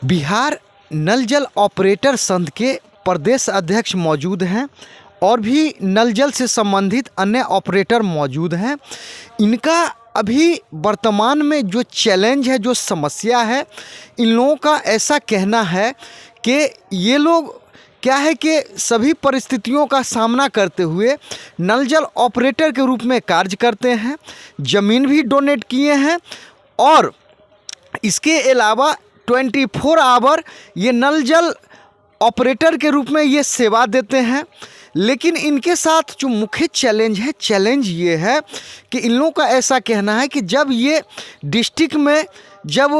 बिहार नल जल ऑपरेटर संघ के प्रदेश अध्यक्ष मौजूद हैं और भी नल जल से संबंधित अन्य ऑपरेटर मौजूद हैं। इनका अभी वर्तमान में जो चैलेंज है, जो समस्या है, इन लोगों का ऐसा कहना है कि ये लोग क्या है कि सभी परिस्थितियों का सामना करते हुए नल जल ऑपरेटर के रूप में कार्य करते हैं, ज़मीन भी डोनेट किए हैं और इसके अलावा 24 आवर ये नल जल ऑपरेटर के रूप में ये सेवा देते हैं। लेकिन इनके साथ जो मुख्य चैलेंज ये है कि इन लोगों का ऐसा कहना है कि जब ये डिस्ट्रिक्ट में जब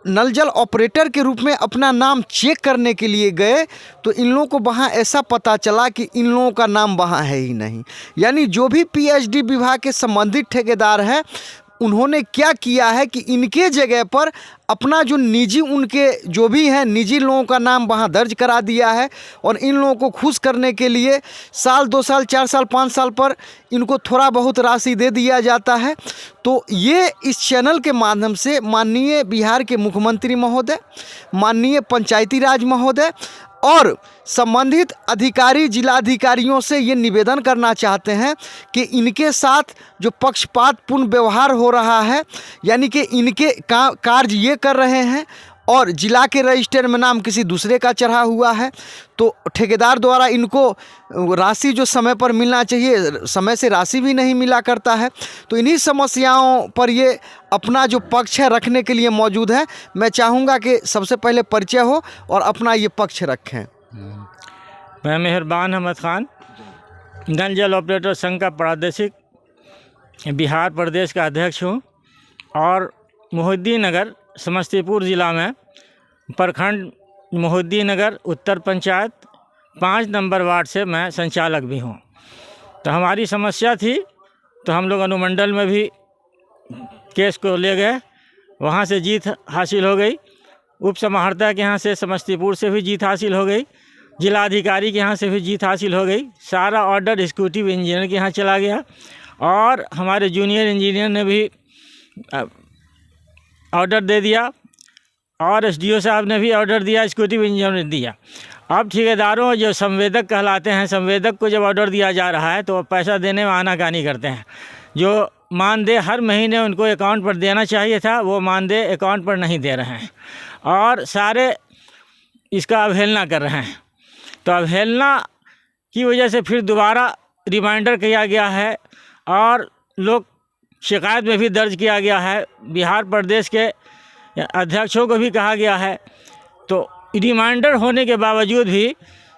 नल जल ऑपरेटर के रूप में अपना नाम चेक करने के लिए गए तो इन लोगों को वहाँ ऐसा पता चला कि इन लोगों का नाम वहाँ है ही नहीं। यानी जो भी पीएचडी विभाग के संबंधित ठेकेदार हैं उन्होंने क्या किया है कि इनके जगह पर अपना जो निजी उनके जो भी हैं निजी लोगों का नाम वहाँ दर्ज करा दिया है और इन लोगों को खुश करने के लिए साल 2 साल 4 साल 5 साल पर इनको थोड़ा बहुत राशि दे दिया जाता है। तो ये इस चैनल के माध्यम से माननीय बिहार के मुख्यमंत्री महोदय, माननीय पंचायती राज महोदय और संबंधित अधिकारी जिलाधिकारियों से ये निवेदन करना चाहते हैं कि इनके साथ जो पक्षपातपूर्ण व्यवहार हो रहा है, यानी कि इनके कार्य ये कर रहे हैं और जिला के रजिस्टर में नाम किसी दूसरे का चढ़ा हुआ है, तो ठेकेदार द्वारा इनको राशि जो समय पर मिलना चाहिए समय से राशि भी नहीं मिला करता है। तो इन्हीं समस्याओं पर ये अपना जो पक्ष है रखने के लिए मौजूद है। मैं चाहूँगा कि सबसे पहले परिचय हो और अपना ये पक्ष रखें। मैं मेहरबान अहमद खान, नल जल ऑपरेटर संघ का प्रादेशिक बिहार प्रदेश का अध्यक्ष हूँ और मोहिउद्दीन नगर समस्तीपुर ज़िला में प्रखंड मोहिउद्दीन नगर उत्तर पंचायत 5 नंबर वार्ड से मैं संचालक भी हूँ। तो हमारी समस्या थी तो हम लोग अनुमंडल में भी केस को ले गए, वहाँ से जीत हासिल हो गई। उप समाहर्ता के यहाँ से समस्तीपुर से भी जीत हासिल हो गई, जिलाधिकारी के यहाँ से भी जीत हासिल हो गई। सारा ऑर्डर एग्जीक्यूटिव इंजीनियर के यहाँ चला गया और हमारे जूनियर इंजीनियर ने भी ऑर्डर दे दिया और एसडीओ साहब ने भी ऑर्डर दिया, एग्जीक्यूटिव इंजीनियर ने दिया। अब ठेकेदारों जो संवेदक कहलाते हैं, संवेदक को जब ऑर्डर दिया जा रहा है तो पैसा देने में आनाकानी करते हैं। जो मानदेय हर महीने उनको अकाउंट पर देना चाहिए था वो मानदेय अकाउंट पर नहीं दे रहे हैं और सारे इसका अवहेलना कर रहे हैं। तो अवहेलना की वजह से फिर दोबारा रिमाइंडर किया गया है और लोग शिकायत में भी दर्ज किया गया है। बिहार प्रदेश के अध्यक्षों को भी कहा गया है। तो रिमाइंडर होने के बावजूद भी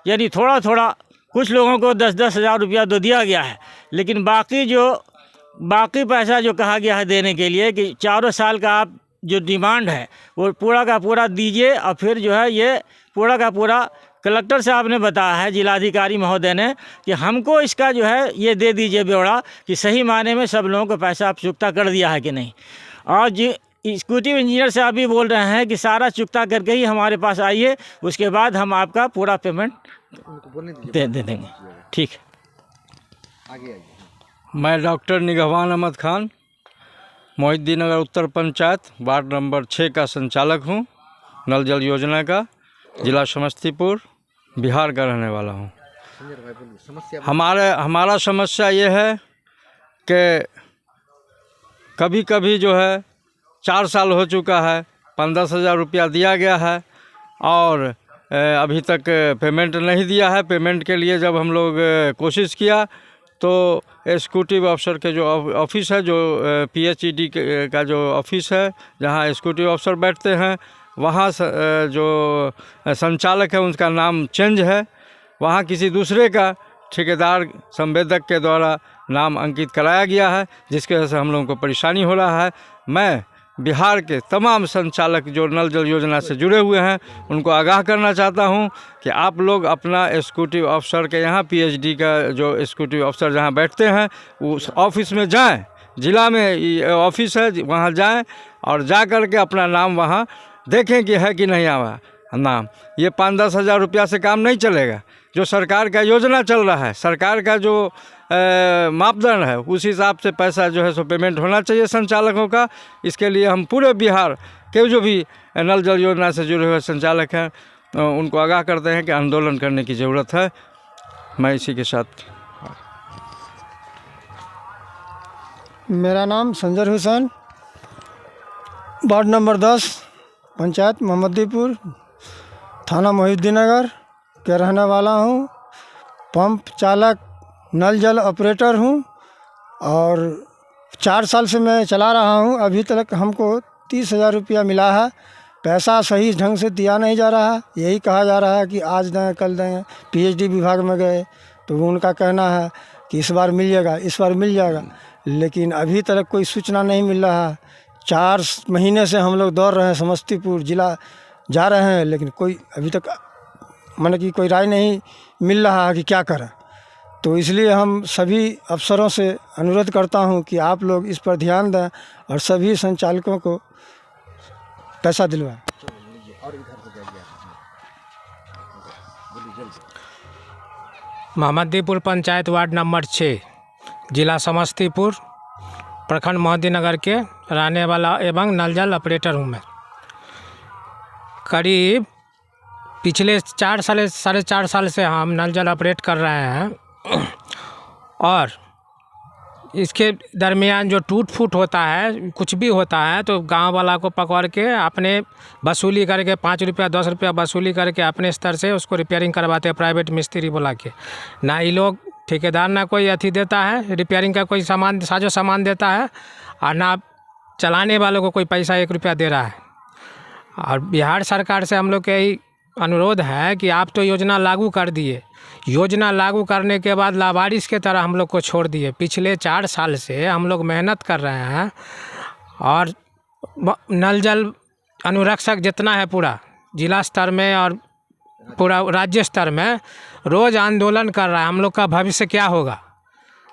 यानी थोड़ा थोड़ा कुछ लोगों को 10-10 हज़ार रुपया तो दिया गया है, लेकिन बाकी पैसा जो कहा गया है देने के लिए कि 4 साल का आप जो डिमांड है वो पूरा का पूरा दीजिए और फिर जो है ये पूरा का पूरा कलेक्टर साहब ने बताया है, जिलाधिकारी महोदय ने, कि हमको इसका जो है ये दे दीजिए ब्यौरा कि सही मायने में सब लोगों को पैसा आप चुकता कर दिया है कि नहीं। और एग्जीक्यूटिव इंजीनियर साहब भी बोल रहे हैं कि सारा चुकता करके ही हमारे पास आइए, उसके बाद हम आपका पूरा पेमेंट दे देंगे। ठीक है, आगे आइए। मैं डॉक्टर निगहवान अहमद खान, मोहिउद्दीन नगर उत्तर पंचायत वार्ड नंबर 6 का संचालक हूँ, नल जल योजना का, जिला समस्तीपुर, बिहार का रहने वाला हूँ। हमारा समस्या ये है कि कभी कभी जो है 4 साल हो चुका है, 15 हज़ार रुपया दिया गया है और अभी तक पेमेंट नहीं दिया है। पेमेंट के लिए जब हम लोग कोशिश किया तो एग्जीक्यूटिव अफसर के जो ऑफिस है, जो पीएचईडी का जो ऑफिस है जहाँ एग्जीक्यूटिव अफसर बैठते हैं, वहाँ जो संचालक है उनका नाम चेंज है। वहाँ किसी दूसरे का ठेकेदार संवेदक के द्वारा नाम अंकित कराया गया है, जिसकी वजह से हम लोगों को परेशानी हो रहा है। मैं बिहार के तमाम संचालक जो नल जल योजना से जुड़े हुए हैं उनको आगाह करना चाहता हूं कि आप लोग अपना एग्जीक्यूटिव अफसर के यहाँ पीएचडी का जो एग्जीक्यूटिव अफसर जहाँ बैठते हैं उस ऑफिस में जाएं, जिला में ऑफिस है वहाँ जाएं और जा कर के अपना नाम वहाँ देखें कि है कि नहीं आवा नाम। ये 5-10 हज़ार रुपया से काम नहीं चलेगा। जो सरकार का योजना चल रहा है, सरकार का जो मापदंड है उस हिसाब से पैसा जो है सो पेमेंट होना चाहिए संचालकों का। इसके लिए हम पूरे बिहार के जो भी नल जल योजना से जुड़े हुए संचालक हैं उनको आगाह करते हैं कि आंदोलन करने की ज़रूरत है। मैं इसी के साथ। मेरा नाम संजर हुसैन, वार्ड नंबर 10, पंचायत मोहम्मदीपुर, थाना मोहिउद्दीननगर के रहने वाला हूँ। पंप चालक, नल जल ऑपरेटर हूँ और 4 साल से मैं चला रहा हूँ। अभी तक हमको 30,000 रुपया मिला है। पैसा सही ढंग से दिया नहीं जा रहा। यही कहा जा रहा है कि आज दें कल दें। पीएचडी विभाग में गए तो उनका कहना है कि इस बार मिल जाएगा, इस बार मिल जाएगा, लेकिन अभी तक कोई सूचना नहीं मिल रहा है। 4 महीने से हम लोग दौड़ रहे हैं, समस्तीपुर जिला जा रहे हैं, लेकिन कोई अभी तक माने कि कोई राय नहीं मिल रहा है कि क्या करें। तो इसलिए हम सभी अफसरों से अनुरोध करता हूं कि आप लोग इस पर ध्यान दें और सभी संचालकों को पैसा दिलवाएं। मोहम्मदीपुर पंचायत वार्ड नंबर 6, जिला समस्तीपुर, प्रखंड मोहिउद्दीननगर के रहने वाला एवं नल जल ऑपरेटर हूँ मैं। करीब पिछले 4 साल 4.5 साल से हम नल जल ऑपरेट कर रहे हैं और इसके दरमियान जो टूट फूट होता है, कुछ भी होता है, तो गांव वाला को पकड़ के अपने वसूली करके 5 रुपया 10 रुपया वसूली करके अपने स्तर से उसको रिपेयरिंग करवाते हैं, प्राइवेट मिस्त्री बुला के। ना ये लोग ठेकेदार ना कोई अथी देता है, रिपेयरिंग का कोई सामान साजो सामान देता है, और ना चलाने वालों को कोई पैसा 1 रुपया दे रहा है। और बिहार सरकार से हम लोग के यही अनुरोध है कि आप तो योजना लागू कर दिए, योजना लागू करने के बाद लावारिस के तरह हम लोग को छोड़ दिए। पिछले 4 साल से हम लोग मेहनत कर रहे हैं और नल जल अनुरक्षक जितना है पूरा जिला स्तर में और पूरा राज्य स्तर में रोज़ आंदोलन कर रहा है। हम लोग का भविष्य क्या होगा,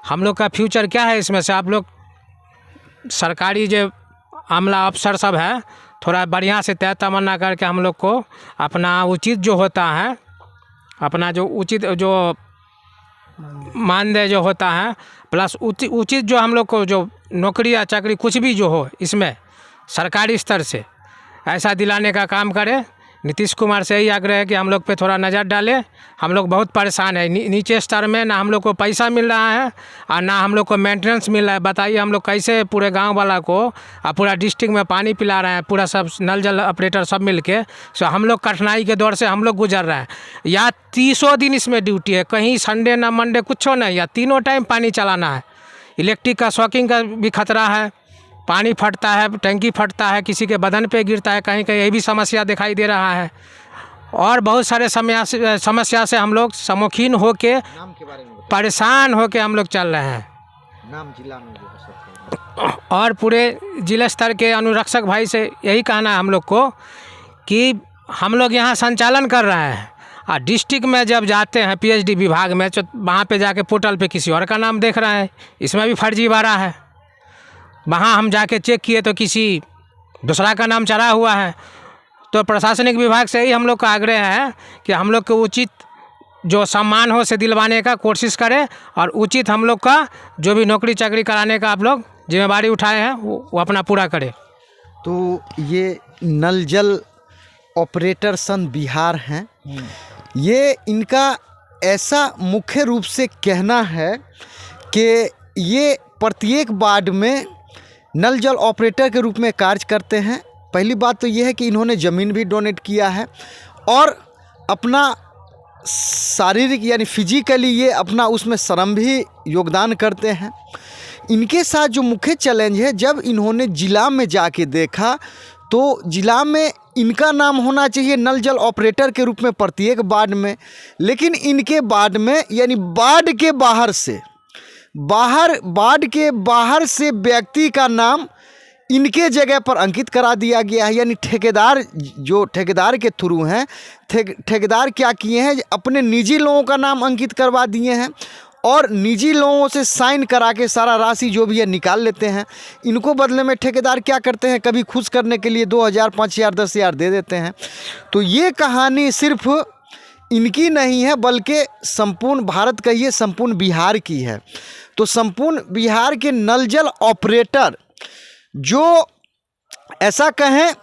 हम लोग का फ्यूचर क्या है, इसमें से आप लोग सरकारी जो आमला अफसर सब है थोड़ा बढ़िया से तय तमन्ना करके हम लोग को अपना उचित जो होता है, अपना जो उचित जो मानदेय जो होता है प्लस उचित जो हम लोग को जो नौकरी या चाकरी कुछ भी जो हो इसमें सरकारी स्तर से ऐसा दिलाने का काम करें। नीतीश कुमार से यही आग्रह है कि हम लोग पे थोड़ा नज़र डालें। हम लोग बहुत परेशान है, नीचे स्तर में ना हम लोग को पैसा मिल रहा है और ना हम लोग को मेंटेनेंस मिल रहा है। बताइए हम लोग कैसे पूरे गांव वाला को और पूरा डिस्ट्रिक्ट में पानी पिला रहे हैं, पूरा सब नल जल ऑपरेटर सब मिल के। सो हम लोग कठिनाई के दौर से हम लोग गुजर रहे हैं। या 30 दिन इसमें ड्यूटी है, कहीं संडे ना मंडे कुछ नहीं, या तीनों टाइम पानी चलाना है। इलेक्ट्रिक का शॉकिंग का भी खतरा है, पानी फटता है, टंकी फटता है, किसी के बदन पे गिरता है, कहीं कहीं ये भी समस्या दिखाई दे रहा है। और बहुत सारे समस्या से हम लोग सम्मुखीन होके परेशान होके हम लोग चल रहे हैं। नाम जिला में और पूरे जिला स्तर के अनुरक्षक भाई से यही कहना है हम लोग को कि हम लोग यहाँ संचालन कर रहे हैं और डिस्ट्रिक्ट में जब जाते हैं पीएचडी विभाग में तो वहाँ पे जाके पोर्टल पे किसी और का नाम देख रहे हैं, इसमें भी फर्जीवाड़ा है। वहाँ हम जाके चेक किए तो किसी दूसरा का नाम चढ़ा हुआ है। तो प्रशासनिक विभाग से ही हम लोग का आग्रह है कि हम लोग को उचित जो सम्मान हो से दिलवाने का कोशिश करें और उचित हम लोग का जो भी नौकरी चाकरी कराने का आप लोग जिम्मेवारी उठाए हैं वो अपना पूरा करें। तो ये नल जल ऑपरेटर संघ बिहार हैं, ये इनका ऐसा मुख्य रूप से कहना है कि ये प्रत्येक वार्ड में नल जल ऑपरेटर के रूप में कार्य करते हैं। पहली बात तो ये है कि इन्होंने ज़मीन भी डोनेट किया है और अपना शारीरिक यानी फिजिकली ये अपना उसमें श्रम भी योगदान करते हैं। इनके साथ जो मुख्य चैलेंज है, जब इन्होंने ज़िला में जाके देखा तो ज़िला में इनका नाम होना चाहिए नल जल ऑपरेटर के रूप में प्रत्येक वार्ड में, लेकिन इनके वार्ड में यानी वार्ड के बाहर से वार्ड के बाहर से व्यक्ति का नाम इनके जगह पर अंकित करा दिया गया है। यानी ठेकेदार जो ठेकेदार के थ्रू हैं, ठेकेदार क्या किए हैं, अपने निजी लोगों का नाम अंकित करवा दिए हैं और निजी लोगों से साइन करा के सारा राशि जो भी है निकाल लेते हैं। इनको बदले में ठेकेदार क्या करते हैं, कभी खुश करने के लिए 2,000 5,000 10,000 दे देते हैं। तो ये कहानी सिर्फ इनकी नहीं है बल्कि संपूर्ण भारत का, ये संपूर्ण बिहार की है। तो संपूर्ण बिहार के नल जल ऑपरेटर जो ऐसा कहें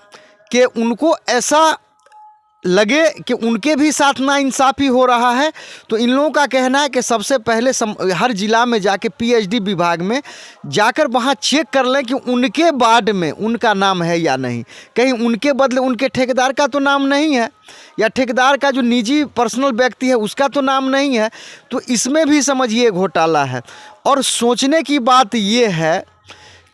कि उनको ऐसा लगे कि उनके भी साथ नाइंसाफ़ी हो रहा है, तो इन लोगों का कहना है कि सबसे पहले हर ज़िला में जाके पीएचडी विभाग में जाकर वहाँ चेक कर लें कि उनके वार्ड में उनका नाम है या नहीं, कहीं उनके बदले उनके ठेकेदार का तो नाम नहीं है, या ठेकेदार का जो निजी पर्सनल व्यक्ति है उसका तो नाम नहीं है। तो इसमें भी समझिए घोटाला है। और सोचने की बात ये है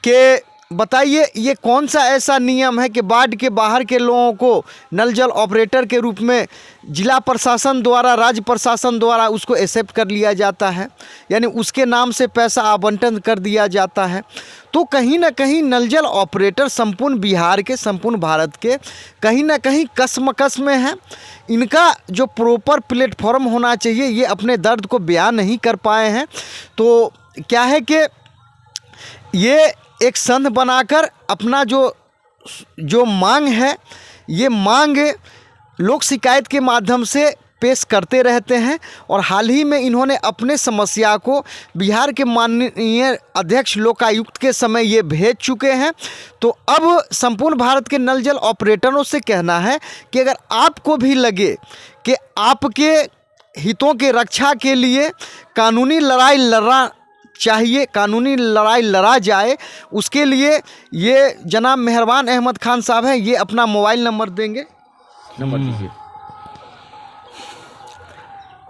कि बताइए ये कौन सा ऐसा नियम है कि वार्ड के बाहर के लोगों को नल जल ऑपरेटर के रूप में जिला प्रशासन द्वारा, राज्य प्रशासन द्वारा उसको एक्सेप्ट कर लिया जाता है, यानी उसके नाम से पैसा आवंटन कर दिया जाता है। तो कहीं ना कहीं नल जल ऑपरेटर संपूर्ण बिहार के, संपूर्ण भारत के कहीं ना कहीं कसमकस में है। इनका जो प्रॉपर प्लेटफॉर्म होना चाहिए ये अपने दर्द को बयान नहीं कर पाए हैं। तो क्या है कि ये एक संघ बनाकर अपना जो मांग है, ये मांग लोक शिकायत के माध्यम से पेश करते रहते हैं। और हाल ही में इन्होंने अपने समस्या को बिहार के माननीय अध्यक्ष लोकायुक्त के समय ये भेज चुके हैं। तो अब संपूर्ण भारत के नल जल ऑपरेटरों से कहना है कि अगर आपको भी लगे कि आपके हितों के रक्षा के लिए कानूनी लड़ाई लड़ा जाए, उसके लिए ये जनाब मेहरबान अहमद खान साहब हैं, ये अपना मोबाइल नंबर देंगे। नंबर दीजिए।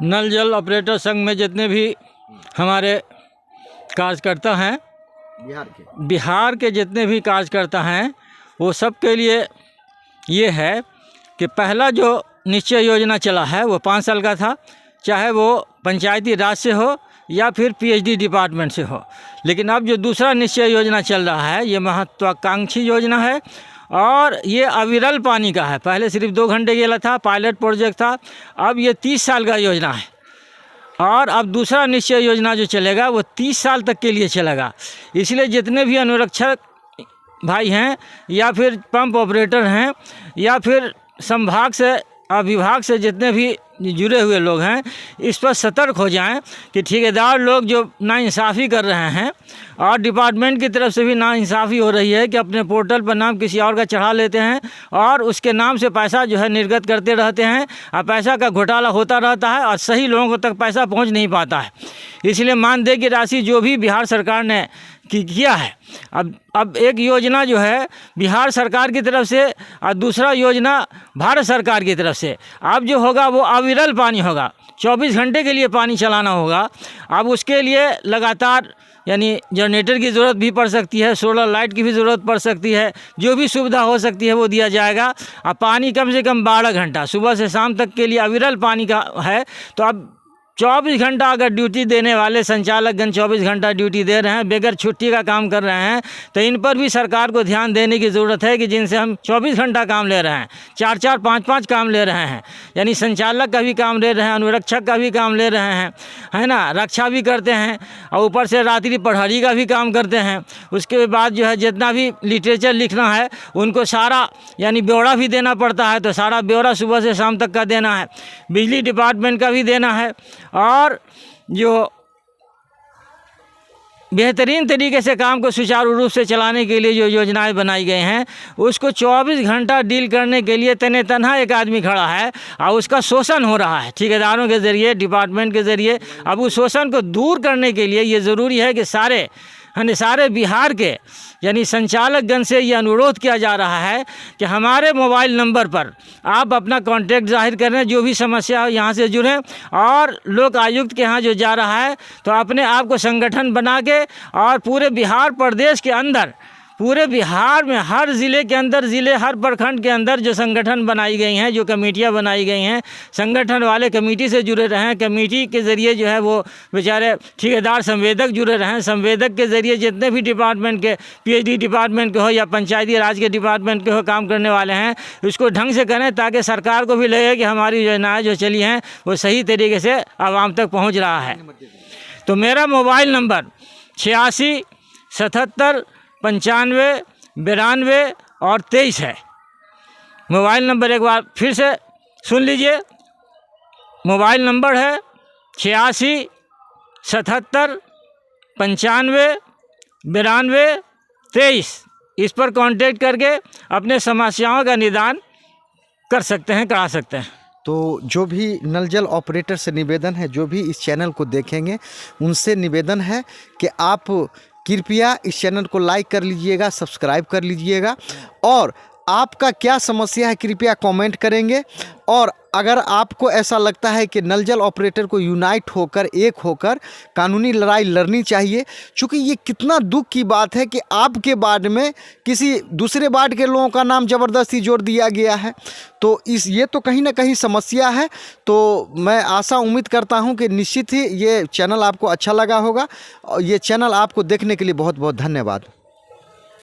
नल जल ऑपरेटर संघ में जितने भी हमारे कार्यकर्ता हैं, बिहार के जितने भी कार्यकर्ता हैं, वो सब के लिए ये है कि पहला जो निश्चय योजना चला है वो 5 साल का था, चाहे वो पंचायती राज से हो या फिर पीएचडी डिपार्टमेंट से हो। लेकिन अब जो दूसरा निश्चय योजना चल रहा है ये महत्वाकांक्षी योजना है और ये अविरल पानी का है। पहले सिर्फ 2 घंटे के लिए था, पायलट प्रोजेक्ट था, अब ये 30 साल का योजना है। और अब दूसरा निश्चय योजना जो चलेगा वो 30 साल तक के लिए चलेगा। इसलिए जितने भी अनुरक्षक भाई हैं या फिर पंप ऑपरेटर हैं या फिर संभाग से विभाग से जितने भी जुड़े हुए लोग हैं, इस पर सतर्क हो जाएं कि ठेकेदार लोग जो नाइंसाफ़ी कर रहे हैं और डिपार्टमेंट की तरफ से भी नाइंसाफ़ी हो रही है कि अपने पोर्टल पर नाम किसी और का चढ़ा लेते हैं और उसके नाम से पैसा जो है निर्गत करते रहते हैं और पैसा का घोटाला होता रहता है और सही लोगों तक पैसा पहुंच नहीं पाता है। इसलिए मानदेय की राशि जो भी बिहार सरकार ने किया है, अब एक योजना जो है बिहार सरकार की तरफ से और दूसरा योजना भारत सरकार की तरफ से, अब जो होगा वो अविरल पानी होगा, 24 घंटे के लिए पानी चलाना होगा। अब उसके लिए लगातार यानी जनरेटर की ज़रूरत भी पड़ सकती है, सोलर लाइट की भी ज़रूरत पड़ सकती है, जो भी सुविधा हो सकती है वो दिया जाएगा। अब पानी कम से कम 12 घंटा सुबह से शाम तक के लिए अविरल पानी का है। तो अब 24 घंटा अगर ड्यूटी देने वाले संचालकगण 24 घंटा ड्यूटी दे रहे हैं, बगैर छुट्टी का काम कर रहे हैं, तो इन पर भी सरकार को ध्यान देने की ज़रूरत है कि जिनसे हम 24 घंटा काम ले रहे हैं, 4-4, 5-5 काम ले रहे हैं, यानी संचालक का भी काम ले रहे हैं, अनुरक्षक का भी काम ले रहे हैं, है ना, रक्षा भी करते हैं और ऊपर से रात्रि प्रहरी का भी काम करते हैं। उसके बाद जो है जितना भी लिटरेचर लिखना है उनको सारा यानी ब्यौरा भी देना पड़ता है, तो सारा ब्यौरा सुबह से शाम तक का देना है। बिजली डिपार्टमेंट का भी देना है और जो बेहतरीन तरीके से काम को सुचारू रूप से चलाने के लिए जो योजनाएं बनाई गई हैं उसको 24 घंटा डील करने के लिए तने तनहा एक आदमी खड़ा है और उसका शोषण हो रहा है ठेकेदारों के ज़रिए, डिपार्टमेंट के ज़रिए। अब उस शोषण को दूर करने के लिए ये ज़रूरी है कि सारे बिहार के यानी संचालकगण से ये अनुरोध किया जा रहा है कि हमारे मोबाइल नंबर पर आप अपना कॉन्टैक्ट जाहिर करें, जो भी समस्या हो यहाँ से जुड़ें और लोक आयुक्त के यहाँ जो जा रहा है तो अपने आप को संगठन बना के और पूरे बिहार प्रदेश के अंदर, पूरे बिहार में हर ज़िले के अंदर, हर प्रखंड के अंदर जो संगठन बनाई गई हैं, जो कमेटियां बनाई गई हैं, संगठन वाले कमेटी से जुड़े रहें। कमेटी के ज़रिए जो है वो बेचारे ठेकेदार संवेदक जुड़े रहें। संवेदक के ज़रिए जितने भी डिपार्टमेंट के, पीएचडी डिपार्टमेंट के हो या पंचायती राज के डिपार्टमेंट के हो काम करने वाले हैं, उसको ढंग से करें ताकि सरकार को भी लगे कि हमारी योजनाएँ जो चली हैं वो सही तरीके से आवाम तक पहुँच रहा है। तो मेरा मोबाइल नंबर 86 77 95 92 और 23 है। मोबाइल नंबर एक बार फिर से सुन लीजिए। मोबाइल नंबर है 86 77 95 92 23। इस पर कांटेक्ट करके अपने समस्याओं का निदान कर सकते हैं, करा सकते हैं। तो जो भी नल जल ऑपरेटर से निवेदन है, जो भी इस चैनल को देखेंगे, उनसे निवेदन है कि आप कृपया इस चैनल को लाइक कर लीजिएगा, सब्सक्राइब कर लीजिएगा, और आपका क्या समस्या है कृपया कमेंट करेंगे। और अगर आपको ऐसा लगता है कि नल जल ऑपरेटर को यूनाइट होकर, एक होकर कानूनी लड़ाई लड़नी चाहिए, क्योंकि ये कितना दुख की बात है कि आपके वार्ड में किसी दूसरे वार्ड के लोगों का नाम ज़बरदस्ती जोड़ दिया गया है, तो ये तो कहीं ना कहीं समस्या है। तो मैं आशा उम्मीद करता हूं कि निश्चित ही ये चैनल आपको अच्छा लगा होगा, और ये चैनल आपको देखने के लिए बहुत बहुत धन्यवाद।